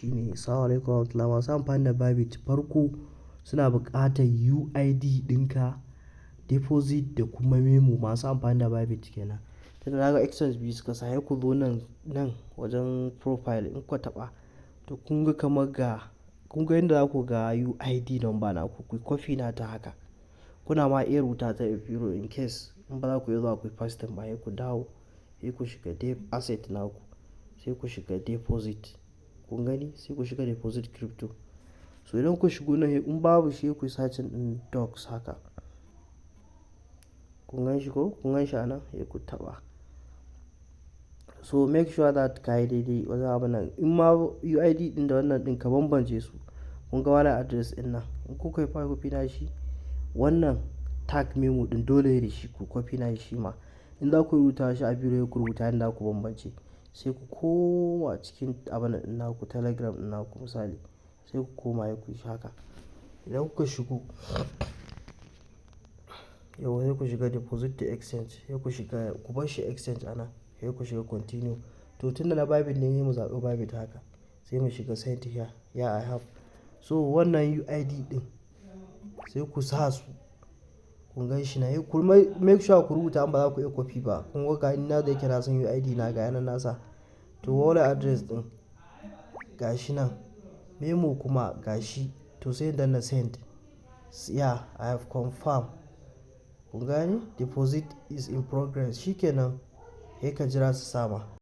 shine assalamu alaikum warahmatullahi. Masu amfani da Bybit farko suna buƙatar UID ɗinka, deposit da kuma memo. Masu amfani da Bybit kenan. Tunda na ga exchange biyu suka sa, sai ku zo nan wajen profile in ku taɓa to kun ga kamar kun ga yadda za ku ga UID number na ku copy na ta haka. Kuna ma iya rubuta ta biro in case in ba za ku iya zuwa ku yi pasting ba, sai ku dawo sai ku shiga asset naku, sai ku shiga deposit. Kun gani? Sai ku shiga deposit crypto. So idan ku shigo nan in babu shi ku yi searching ɗin docs haka. Kun gan shi ko? Kun gan shi a nan? Sai ku taɓa. So make sure that ka yi daidai wajen abin nan. In ma UID ɗin da wannan ɗin ka bambance su. Kun ga wallet address ɗin nan. In kuka yi copy na shi, wannan tag memo ɗin dole da shi ku copy na shi ma. In za ku rubuta shi a biro ku rubuta yadda ku bambance. Sai ku koma cikin abin nan naku Telegram ɗin naku misali. Sai ku koma ku yi haka. Idan kuka shigo, yau sai ku shiga deposit to exchange. Sai ku shiga ku bar shi exchange a nan. Sai ku shiga continue. To tunda na Bybit ne, sai mu zaɓi Bybit haka. Sai mu shiga send here. Yeah I have. So wannan UID ɗin sai ku sa su. Kun gan shi na yi. Ku make sure ku rubuta in ba za ku iya copy ba. Kun ga ga ina da yake na san UID na ga yanan nasa. To wallet address ɗin ga shi nan. Memo kuma ga shi. To sai danna send. Yeah I have confirmed. Kun gani? Deposit is in progress. Shikenan. Sai ka jira su sama.